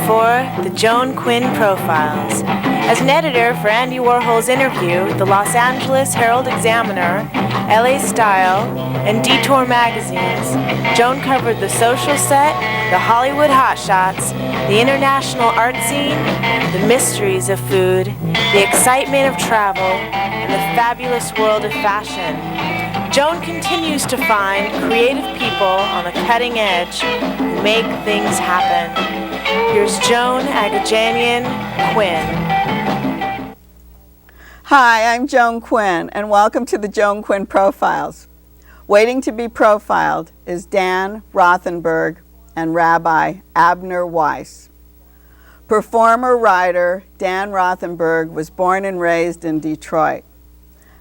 for the Joan Quinn Profiles. As an editor for Andy Warhol's Interview, the Los Angeles Herald-Examiner, LA Style, and Detour magazines, Joan covered the social set, the Hollywood hotshots, the international art scene, the mysteries of food, the excitement of travel, and the fabulous world of fashion. Joan continues to find creative people on the cutting edge who make things happen. Here's Joan Agajanian Quinn. Hi, I'm Joan Quinn, and welcome to the Joan Quinn Profiles. Waiting to be profiled is Dan Rothenberg and Rabbi Abner Weiss. Performer-writer Dan Rothenberg was born and raised in Detroit.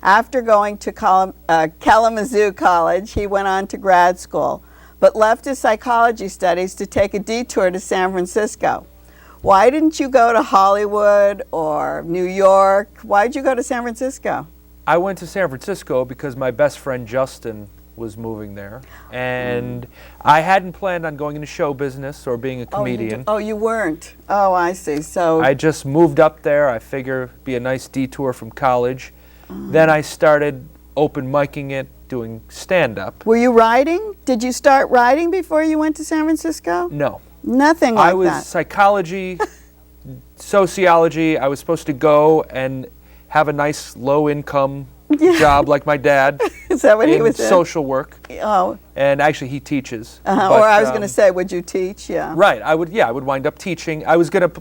After going to Kalamazoo College, he went on to grad school, but left his psychology studies to take a detour to San Francisco. Why didn't you go to Hollywood or New York? Why did you go to San Francisco? I went to San Francisco because my best friend Justin was moving there, and I hadn't planned on going into show business or being a comedian. Oh, you weren't? Oh, I see. So I just moved up there. I figure it'd be a nice detour from college. Then I started open micing it, doing stand-up. Were you writing? Did you start writing before you went to San Francisco? No. Nothing like that? I was psychology, sociology. I was supposed to go and have a nice low-income job like my dad. Is that what he was in? Social work. Oh. And actually he teaches. Or I was going to say, would you teach? Yeah. Right. I would wind up teaching.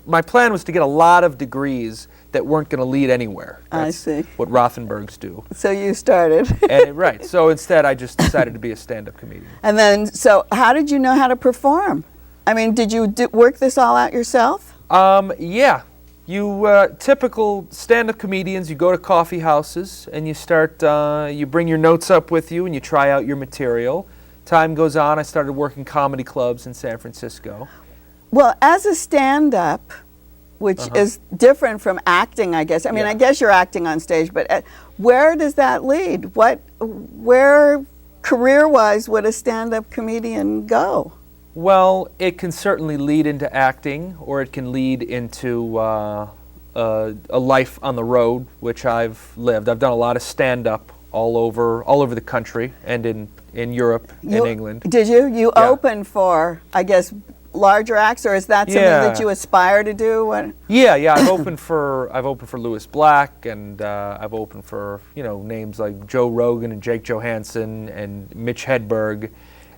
My plan was to get a lot of degrees that weren't going to lead anywhere. That's I see. What Rothenbergs do. So you started. Right. So instead, I just decided to be a stand-up comedian. And then, so how did you know how to perform? I mean, did you work this all out yourself? Yeah. You typical stand-up comedians, you go to coffee houses and you start. You bring your notes up with you and you try out your material. Time goes on. I started working comedy clubs in San Francisco. Well, as a stand-up, which is different from acting, I guess. I mean, I guess you're acting on stage, but where does that lead? Where career-wise would a stand-up comedian go? Well, it can certainly lead into acting, or it can lead into a life on the road, which I've lived. I've done a lot of stand-up all over the country and in Europe and England. Did you? You opened for, I guess, larger acts, or is that something that you aspire to do? Yeah. I've opened for Louis Black, and I've opened for names like Joe Rogan and Jake Johansson and Mitch Hedberg.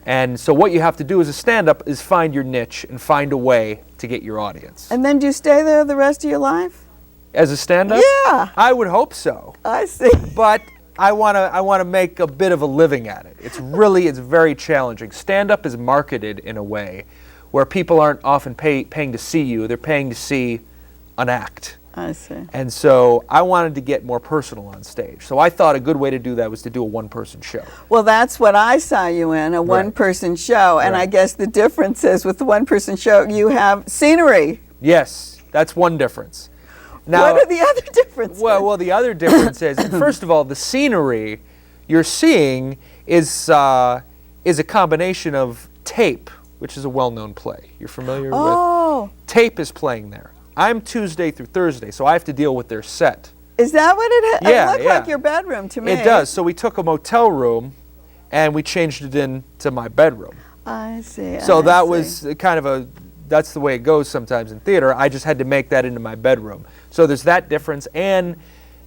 And so what you have to do as a stand-up is find your niche and find a way to get your audience. And then do you stay there the rest of your life? As a stand-up? Yeah. I would hope so. I see. But I want to make a bit of a living at it. It's very challenging. Stand-up is marketed in a way where people aren't often paying to see you. They're paying to see an act. I see. And so I wanted to get more personal on stage. So I thought a good way to do that was to do a one-person show. Well, that's what I saw you in, a one-person show. And I guess the difference is with the one-person show, you have scenery. Yes, that's one difference. Now, what are the other differences? Well, the other difference is, first of all, the scenery you're seeing is a combination of tape, which is a well-known play. You're familiar with? Tape is playing there. I'm Tuesday through Thursday, so I have to deal with their set. Is that what it is? Yeah, it looked like your bedroom to me. It does. So we took a motel room and we changed it into my bedroom. I see. So that was kind of that's the way it goes sometimes in theater. I just had to make that into my bedroom. So there's that difference, and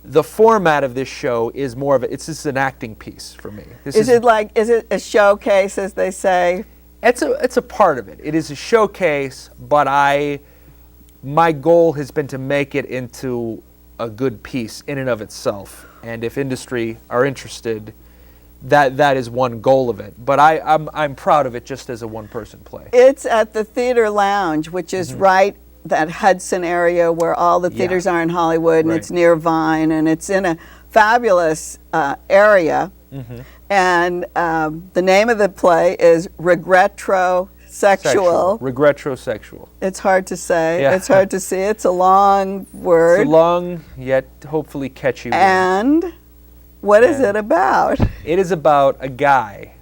the format of this show is more of it's just an acting piece for me. Is it a showcase, as they say? It's a part of it. It is a showcase, but my goal has been to make it into a good piece in and of itself. And if industry are interested, that is one goal of it. But I'm proud of it just as a one-person play. It's at the Theater Lounge, which is right that Hudson area where all the theaters are in Hollywood, and it's near Vine, and it's in a fabulous area. And the name of the play is Regretrosexual. Regretrosexual. It's hard to say. Yeah. It's hard to see. It's a long word. It's a long yet hopefully catchy word. And what is it about? It is about a guy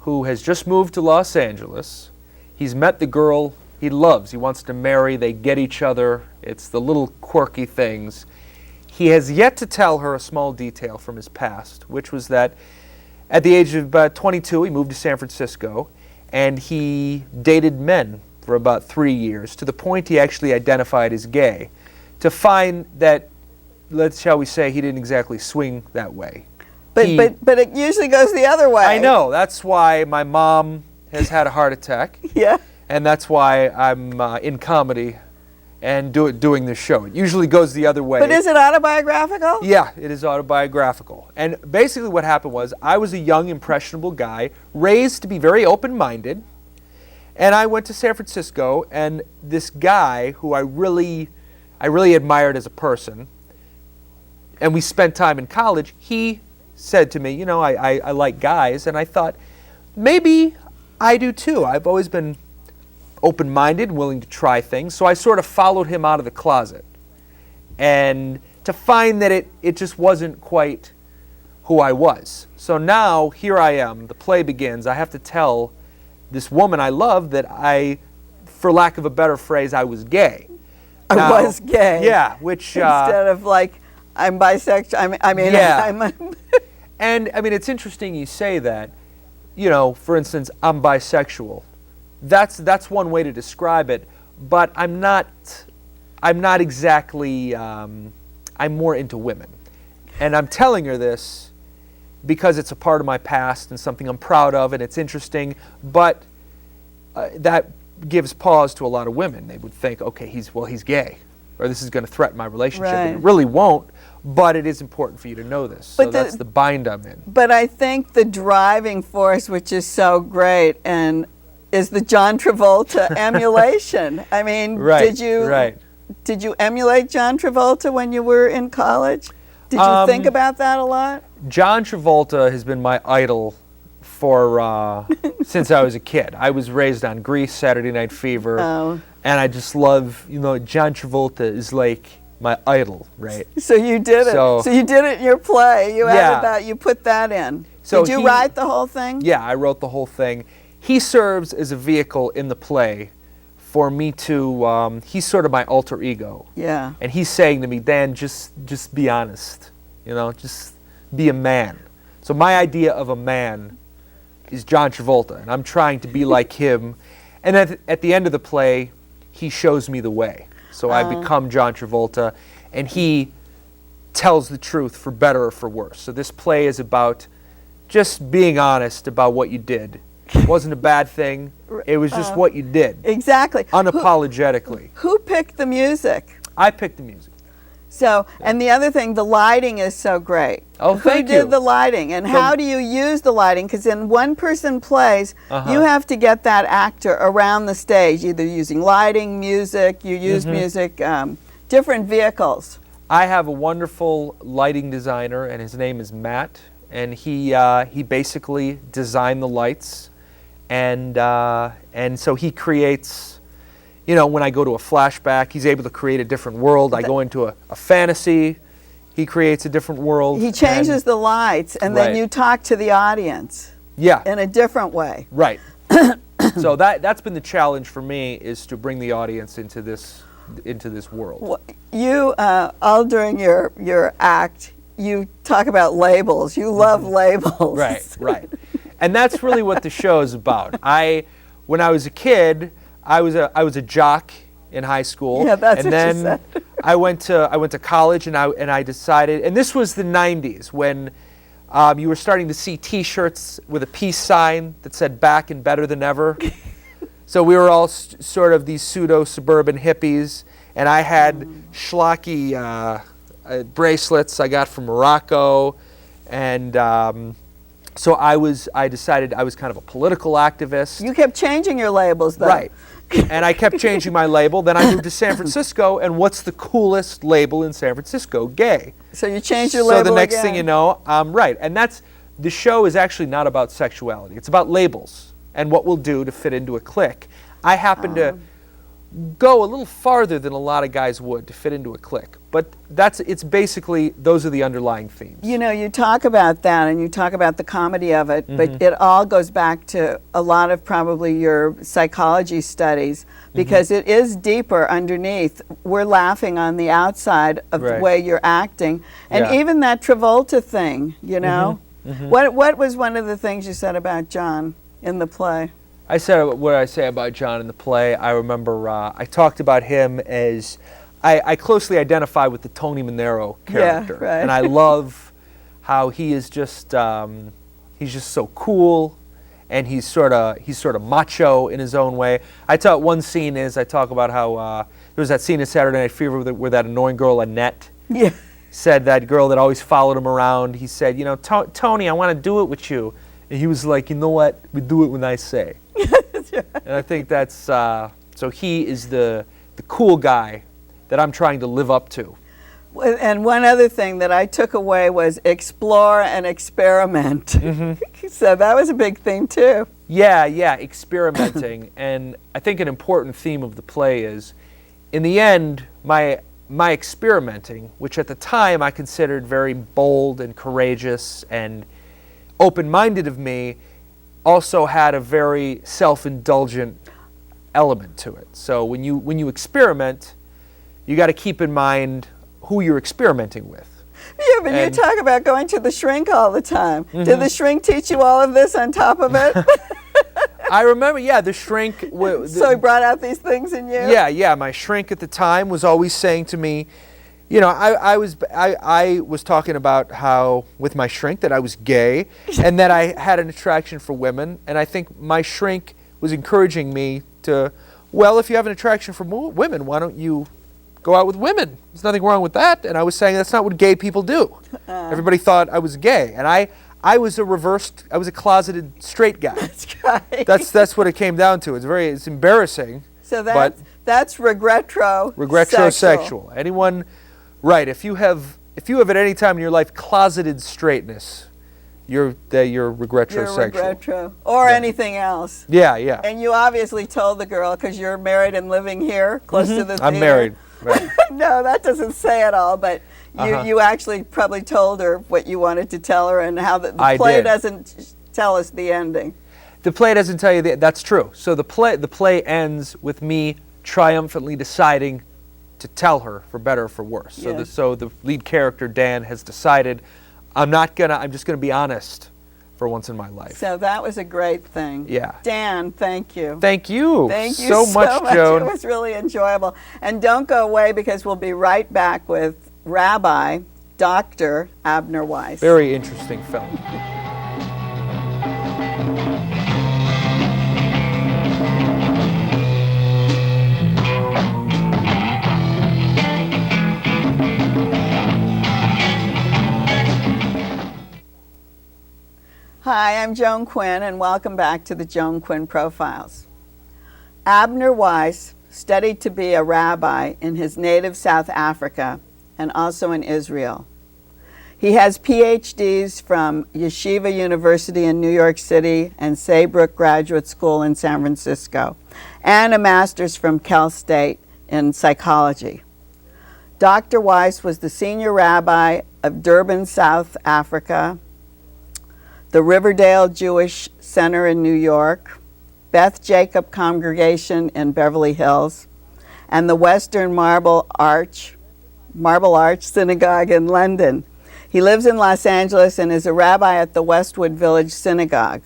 who has just moved to Los Angeles. He's met the girl he loves. He wants to marry. They get each other. It's the little quirky things. He has yet to tell her a small detail from his past, which was that at the age of about 22, he moved to San Francisco, and he dated men for about 3 years, to the point he actually identified as gay, to find that, shall we say, he didn't exactly swing that way. But it usually goes the other way. I know. That's why my mom has had a heart attack. Yeah. And that's why I'm in comedy and doing this show. It usually goes the other way. But is it autobiographical? Yeah, it is autobiographical. And basically what happened was I was a young, impressionable guy, raised to be very open-minded, and I went to San Francisco, and this guy who I really admired as a person, and we spent time in college, he said to me, I like guys, and I thought, maybe I do too. I've always been open-minded, willing to try things, so I sort of followed him out of the closet. And to find that it just wasn't quite who I was. So now, here I am, the play begins, I have to tell this woman I love that for lack of a better phrase, I was gay. I was gay. Yeah, which... Instead of like, I'm bisexual, I'm And, it's interesting you say that. For instance, I'm bisexual. That's one way to describe it, but I'm not exactly, I'm more into women. And I'm telling her this because it's a part of my past and something I'm proud of, and it's interesting, but that gives pause to a lot of women. They would think, okay, he's gay, or this is going to threaten my relationship. Right. And it really won't, but it is important for you to know this. So that's the bind I'm in. But I think the driving force, which is so great, and is the John Travolta emulation. Right, did you emulate John Travolta when you were in college? Did you think about that a lot? John Travolta has been my idol for since I was a kid. I was raised on Grease, Saturday Night Fever, and I just love, John Travolta is like my idol, right? So you did it. So you did it in your play. You added that. You put that in. So did you write the whole thing? Yeah, I wrote the whole thing. He serves as a vehicle in the play for me to, he's sort of my alter ego. Yeah. And he's saying to me, Dan, just be honest, just be a man. So my idea of a man is John Travolta, and I'm trying to be like him. And at the end of the play, he shows me the way. So I become John Travolta, and he tells the truth for better or for worse. So this play is about just being honest about what you did. It wasn't a bad thing. It was just what you did. Exactly. Unapologetically. Who picked the music? I picked the music. So, and the other thing, the lighting is so great. Oh, thank you. Who did the lighting, and how do you use the lighting? Because in one-person plays, you have to get that actor around the stage, either using lighting, music, you use music, different vehicles. I have a wonderful lighting designer, and his name is Matt, and he basically designed the lights. And so he creates, when I go to a flashback, he's able to create a different world. I go into a fantasy, he creates a different world. He changes the lights, and then you talk to the audience. Yeah. In a different way. Right. So that's been the challenge for me, is to bring the audience into this world. Well, you, all during your act, you talk about labels. You love labels. Right. And that's really what the show is about. When I was a kid, I was a jock in high school. Yeah, that's and what then you said. I went to college, and I decided, and this was the 90s when you were starting to see T-shirts with a peace sign that said "Back and Better Than Ever." So we were all sort of these pseudo-suburban hippies, and I had schlocky bracelets I got from Morocco, and so I decided I was kind of a political activist. You kept changing your labels, though. Right. And I kept changing my label. Then I moved to San Francisco, and what's the coolest label in San Francisco? Gay. So you changed your label So the next again. thing you know, I'm right. And the show is actually not about sexuality. It's about labels and what we'll do to fit into a clique. I happen to go a little farther than a lot of guys would to fit into a clique. But it's basically, those are the underlying themes. You know, you talk about that and you talk about the comedy of it, but it all goes back to a lot of probably your psychology studies, because it is deeper underneath. We're laughing on the outside of the way you're acting. And even that Travolta thing, you know. What was one of the things you said about John in the play? I said what I say about John in the play. I remember I talked about him as I closely identify with the Tony Manero character, and I love how he is just he's just so cool, and he's sort of macho in his own way. I thought one scene is I talk about how there was that scene in Saturday Night Fever where that annoying girl Annette said, that girl that always followed him around. He said, you know, Tony, I want to do it with you. And he was like, you know what? We do it when I say. And I think that's, so he is the cool guy that I'm trying to live up to. And one other thing that I took away was explore and experiment. So that was a big theme too. Yeah, experimenting. And I think an important theme of the play is, in the end, my experimenting, which at the time I considered very bold and courageous and open-minded of me, also had a very self-indulgent element to it. So when you experiment, you got to keep in mind who you're experimenting with. Yeah, but you talk about going to the shrink all the time. Did the shrink teach you all of this on top of it? I remember, the shrink. So he brought out these things in you? Yeah. My shrink at the time was always saying to me, you know, I was talking about how with my shrink that I was gay and that I had an attraction for women, and I think my shrink was encouraging me to, well, if you have an attraction for women, why don't you go out with women? There's nothing wrong with that. And I was saying that's not what gay people do. Everybody thought I was gay, and I was a closeted straight guy. That's right. That's what it came down to. It's embarrassing. So that's regretsexual. Anyone. Right. If you have at any time in your life closeted straightness, you're regretsexual. You're regretro. Or anything else. Yeah. And you obviously told the girl, because you're married and living here, close to the theater. I'm married. Right. No, that doesn't say it all, but you actually probably told her what you wanted to tell her, and how the play doesn't tell us the ending. The play doesn't tell you that's true. So the play ends with me triumphantly deciding to tell her, for better or for worse. So the lead character, Dan, has decided, I'm just gonna be honest for once in my life. So that was a great thing. Yeah. Dan, thank you. Thank you. Thank you so much, Joan. It was really enjoyable. And don't go away, because we'll be right back with Rabbi Dr. Abner Weiss. Very interesting film. Hi, I'm Joan Quinn, and welcome back to the Joan Quinn Profiles. Abner Weiss studied to be a rabbi in his native South Africa and also in Israel. He has PhDs from Yeshiva University in New York City and Saybrook Graduate School in San Francisco, and a master's from Cal State in psychology. Dr. Weiss was the senior rabbi of Durban, South Africa, the Riverdale Jewish Center in New York, Beth Jacob Congregation in Beverly Hills, and the Western Marble Arch Synagogue in London. He lives in Los Angeles and is a rabbi at the Westwood Village Synagogue.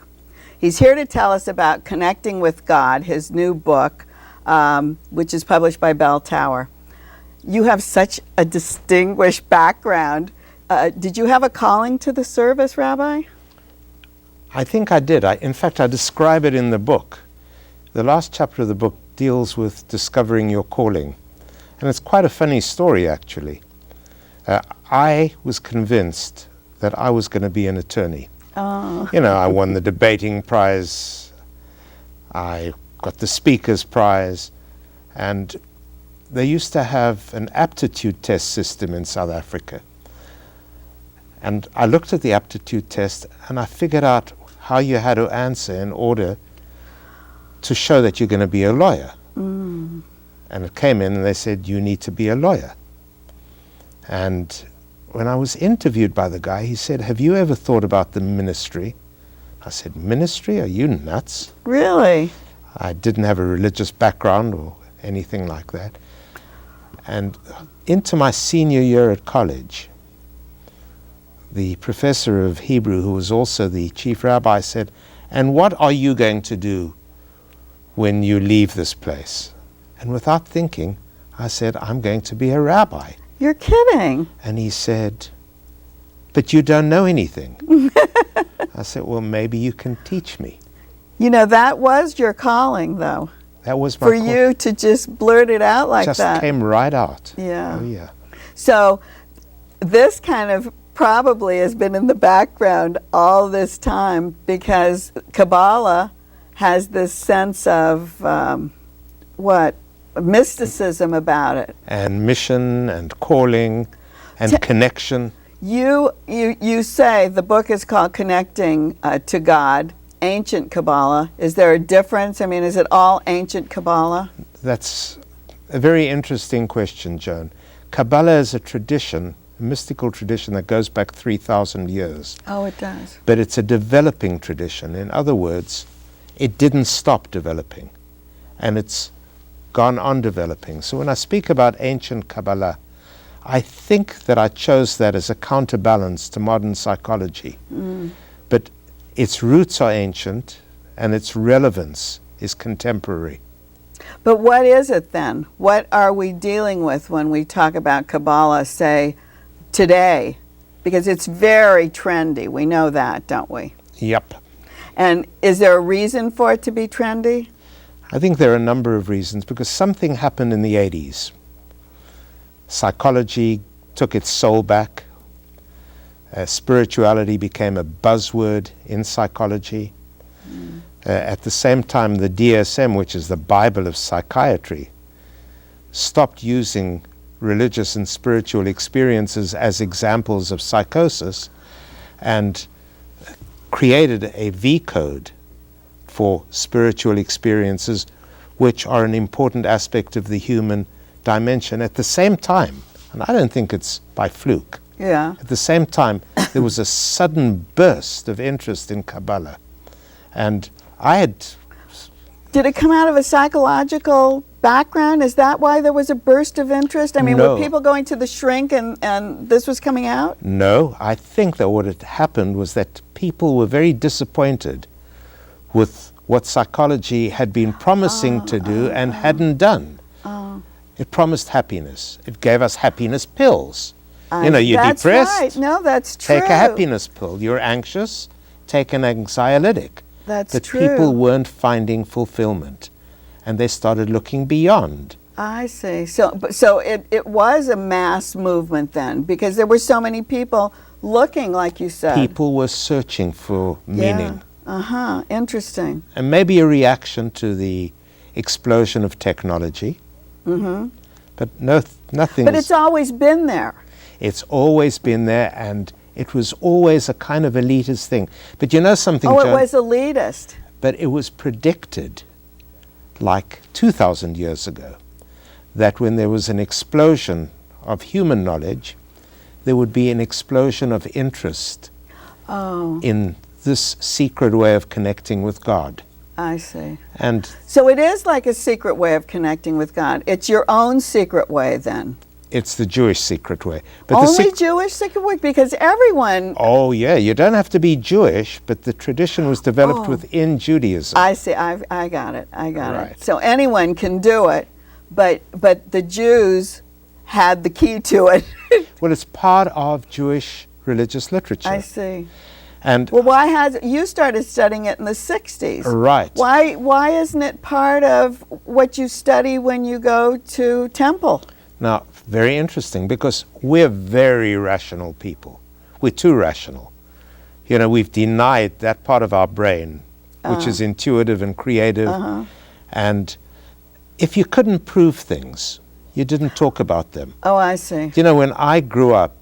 He's here to tell us about Connecting with God, his new book, which is published by Bell Tower. You have such a distinguished background. Did you have a calling to the service, Rabbi? I think I did. In fact, I describe it in the book. The last chapter of the book deals with discovering your calling. And it's quite a funny story, actually. I was convinced that I was going to be an attorney. Oh. You know, I won the debating prize. I got the speaker's prize. And they used to have an aptitude test system in South Africa. And I looked at the aptitude test and I figured out how you had to answer in order to show that you're going to be a lawyer. And it came in and they said, you need to be a lawyer. And when I was interviewed by the guy, he said, have you ever thought about the ministry? I said, ministry? Are you nuts? Really? I didn't have a religious background or anything like that. And into my senior year at college, the professor of Hebrew, who was also the chief rabbi, said, and what are you going to do when you leave this place? And without thinking, I said, I'm going to be a rabbi. You're kidding. And he said, but you don't know anything. I said, well, maybe you can teach me. You know, that was your calling, though. That was my For you to just blurt it out like just that. Just came right out. Yeah. Oh, yeah. So this kind of probably has been in the background all this time, because Kabbalah has this sense of mysticism about it. And mission and calling and connection. You say the book is called Connecting to God, Ancient Kabbalah. Is there a difference? I mean, is it all ancient Kabbalah? That's a very interesting question, Joan. Kabbalah is a tradition, a mystical tradition that goes back 3,000 years. Oh, it does. But it's a developing tradition. In other words, it didn't stop developing, and it's gone on developing. So when I speak about ancient Kabbalah, I think that I chose that as a counterbalance to modern psychology. But its roots are ancient, and its relevance is contemporary. But what is it then? What are we dealing with when we talk about Kabbalah, say, today? Because it's very trendy. We know that, don't we? Yep. And is there a reason for it to be trendy? I think there are a number of reasons, because something happened in the 80s. Psychology took its soul back. Spirituality became a buzzword in psychology. At the same time, the DSM, which is the Bible of psychiatry, stopped using religious and spiritual experiences as examples of psychosis and created a V code for spiritual experiences, which are an important aspect of the human dimension. At the same time, and I don't think it's by fluke, at the same time, there was a sudden burst of interest in Kabbalah. And I had... Did it come out of a psychological background? Is that why there was a burst of interest? I mean, No. were people going to the shrink and this was coming out? No, I think that what had happened was that people were very disappointed with what psychology had been promising to do and hadn't done. It promised happiness. It gave us happiness pills. You know, you're that's depressed. Right. No, that's true. Take a happiness pill. You're anxious. Take an anxiolytic. That's but true. people weren't finding fulfillment, and they started looking beyond. I see. So it was a mass movement then, because there were so many people looking, like you said. People were searching for meaning. Interesting. And maybe a reaction to the explosion of technology. But nothing. But it's always been there. It's always been there, and it was always a kind of elitist thing. But you know something, Oh, Joan? it was elitist. But it was predicted, like 2,000 years ago, that when there was an explosion of human knowledge, there would be an explosion of interest in this secret way of connecting with God. I see. And So it is like a secret way of connecting with God. It's your own secret way then. it's the Jewish secret way. But Only Jewish secret way? Because everyone... Oh, yeah. You don't have to be Jewish, but the tradition was developed within Judaism. I see. I got it. I got Right. it. So anyone can do it, but the Jews had the key to it. Well, it's part of Jewish religious literature. I see. And Well, why has you started studying it in the 60s? Right. Why isn't it part of what you study when you go to temple? now, very interesting, because we're very rational people. We're too rational. You know, we've denied that part of our brain, which is intuitive and creative. And if you couldn't prove things, you didn't talk about them. Oh, I see. You know, when I grew up,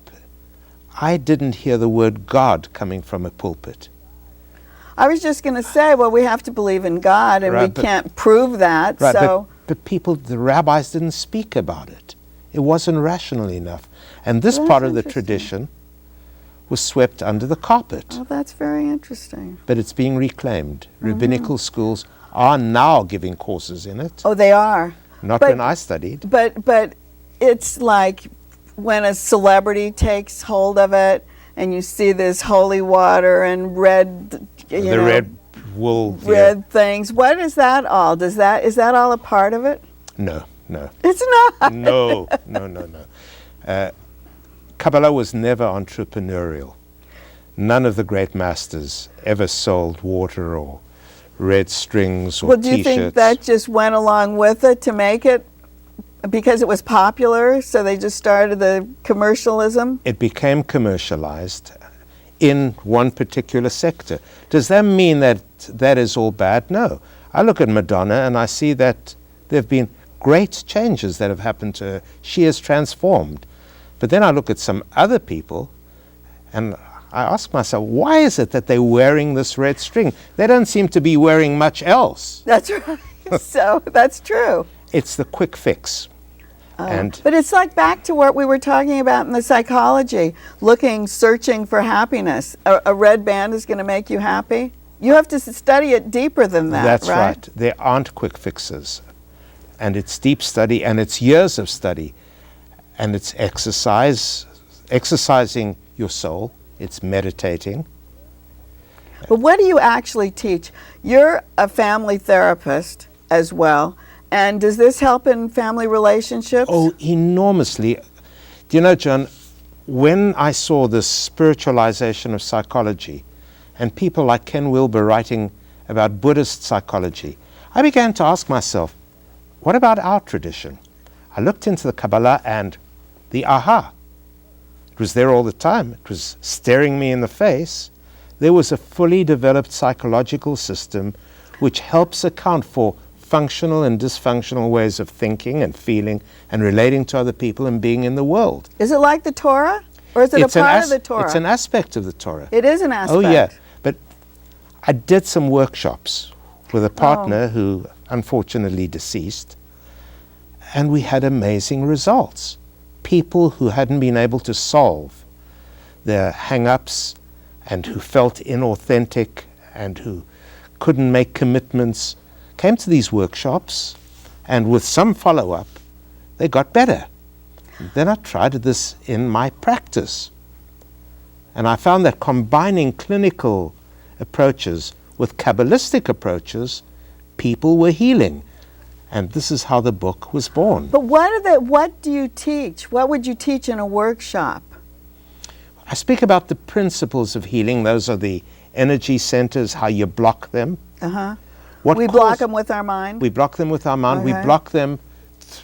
I didn't hear the word God coming from a pulpit. I was just going to say, well, we have to believe in God, and Right, we can't prove that. Right, So but the rabbis didn't speak about it. It wasn't rational enough. And this part of the tradition was swept under the carpet. Oh, that's very interesting. But it's being reclaimed. Rabbinical schools are now giving courses in it. Oh, they are. Not when I studied. But it's like when a celebrity takes hold of it and you see this holy water and red, red wool. Red things. What is that all? Is that all a part of it? No. It's not. No. Kabbalah was never entrepreneurial. None of the great masters ever sold water or red strings or T-shirts. Well, do you think that just went along with it to make it, because it was popular, so they just started the commercialism? It became commercialized in one particular sector. Does that mean that that is all bad? No. I look at Madonna and I see that there have been great changes that have happened to her. She has transformed. But then I look at some other people and I ask myself, why is it that they're wearing this red string? They don't seem to be wearing much else. That's right. So that's true. It's the quick fix. But it's like back to what we were talking about in the psychology, searching for happiness. A red band is going to make you happy? You have to study it deeper than that, That's right? right. There aren't quick fixes. And it's deep study, and it's years of study. And it's exercising your soul. It's meditating. But what do you actually teach? You're a family therapist as well. And does this help in family relationships? Oh, enormously. Do you know, Joan, when I saw this spiritualization of psychology and people like Ken Wilber writing about Buddhist psychology, I began to ask myself, what about our tradition? I looked into the Kabbalah and the aha. It was there all the time. It was staring me in the face. There was a fully developed psychological system which helps account for functional and dysfunctional ways of thinking and feeling and relating to other people and being in the world. Is it like the Torah? Or is it a part of the Torah? It's an aspect of the Torah. It is an aspect. Oh, yeah. But I did some workshops with a partner who unfortunately deceased, and we had amazing results. People who hadn't been able to solve their hang-ups and who felt inauthentic and who couldn't make commitments came to these workshops, and with some follow-up, they got better. Then I tried this in my practice. And I found that combining clinical approaches with Kabbalistic approaches, people were healing. And this is how the book was born. But what do you teach? What would you teach in a workshop? I speak about the principles of healing. Those are the energy centers, how you block them. Uh-huh. We block them with our mind? We block them with our mind. Okay. We block them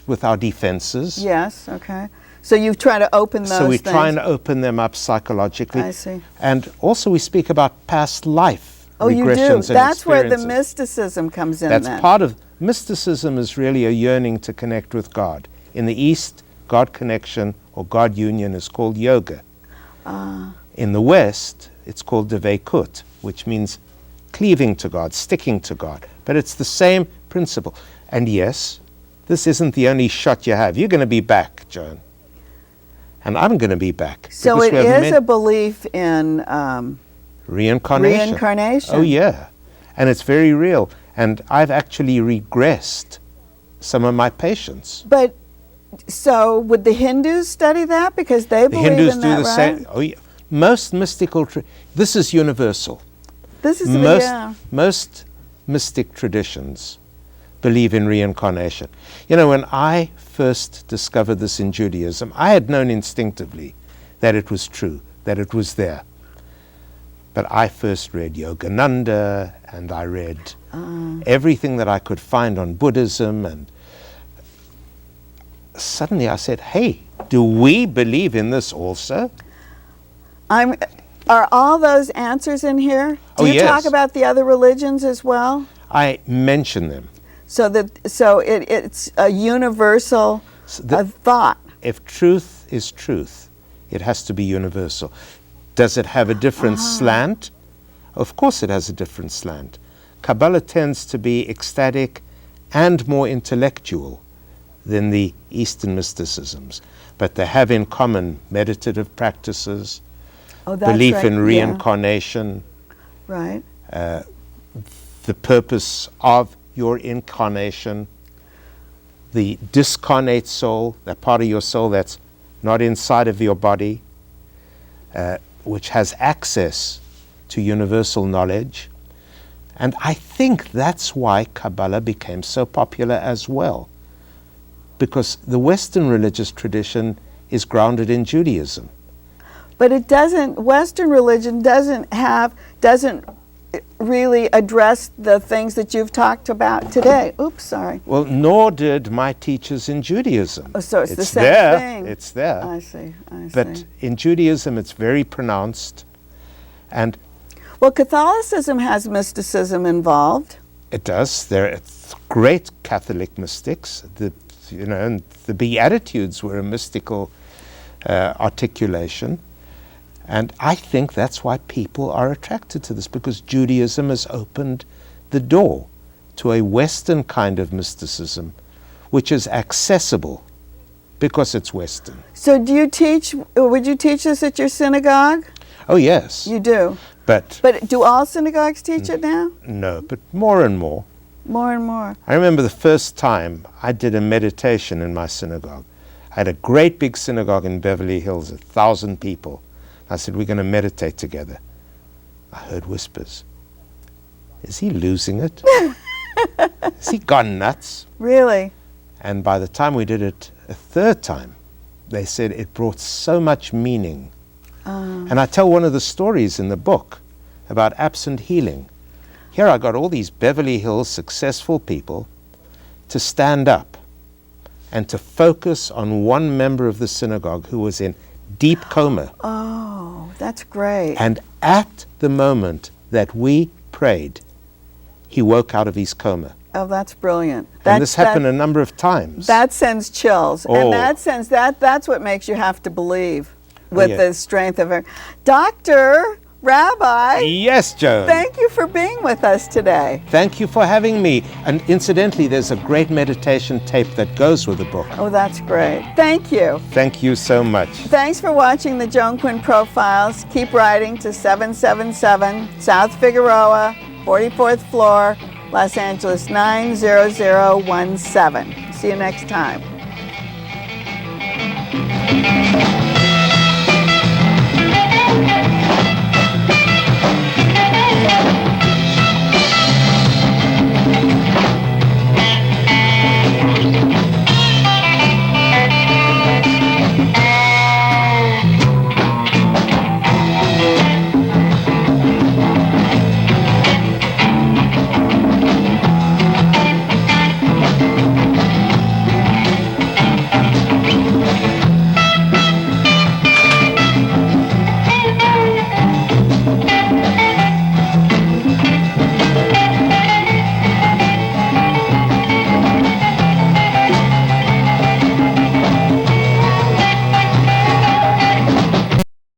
with our defenses. Yes, okay. So you try to open those things. So we try and open them up psychologically. I see. And also we speak about past life regressions you do. and That's where the experiences. mysticism comes in. That's then. part of mysticism is really a yearning to connect with God. In the East, God connection or God union is called yoga. In the West, it's called dveikut, which means cleaving to God, sticking to God. But it's the same principle. And yes, this isn't the only shot you have. You're going to be back, Joan. And I'm going to be back. So it is a belief in reincarnation. Reincarnation. Oh, yeah. And it's very real. And I've actually regressed some of my patients. But so would the Hindus study that? Because they believe Hindus in do that, the right? same. Oh, yeah. Most mystical, this is universal. This is Most mystic traditions believe in reincarnation. You know, when I first discovered this in Judaism, I had known instinctively that it was true, that it was there. But I first read Yogananda, and I read everything that I could find on Buddhism, and suddenly I said, hey, do we believe in this also? Are all those answers in here? Do you talk about the other religions as well? I mention them. So it's a universal thought. If truth is truth, it has to be universal. Does it have a different slant? Of course it has a different slant. Kabbalah tends to be ecstatic and more intellectual than the Eastern mysticisms. But they have in common meditative practices, Oh, that's belief right. in Yeah. reincarnation, Right. the purpose of your incarnation, the discarnate soul, that part of your soul that's not inside of your body, which has access to universal knowledge. And I think that's why Kabbalah became so popular as well, because the Western religious tradition is grounded in Judaism. But it doesn't, Western religion doesn't really address the things that you've talked about today. Oops, sorry. Well, nor did my teachers in Judaism. Oh, so it's the same there, thing. It's there. I see, I see. But in Judaism, it's very pronounced, and Well, Catholicism has mysticism involved. it does. There are great Catholic mystics. And the Beatitudes were a mystical articulation. And I think that's why people are attracted to this, because Judaism has opened the door to a Western kind of mysticism, which is accessible because it's Western. So would you teach this at your synagogue? Oh, yes. You do. But But do all synagogues teach it now? no, but more and more. More and more. I remember the first time I did a meditation in my synagogue. I had a great big synagogue in Beverly Hills, 1,000 people. I said, we're going to meditate together. I heard whispers. Is he losing it? Has he gone nuts? Really? And by the time we did it a third time, they said it brought so much meaning. And I tell one of the stories in the book about absent healing. Here I got all these Beverly Hills successful people to stand up and to focus on one member of the synagogue who was in deep coma. Oh, that's great. And at the moment that we prayed, he woke out of his coma. Oh, that's brilliant. And this happened a number of times. That sends chills. Oh. And that's what makes you have to believe with yeah. the strength of it. Dr. Rabbi, Yes, Joan. thank you for being with us today. Thank you for having me. And incidentally, there's a great meditation tape that goes with the book. Oh, that's great. Thank you. Thank you so much. Thanks for watching the Joan Quinn Profiles. Keep writing to 777 South Figueroa, 44th floor, Los Angeles 90017. See you next time.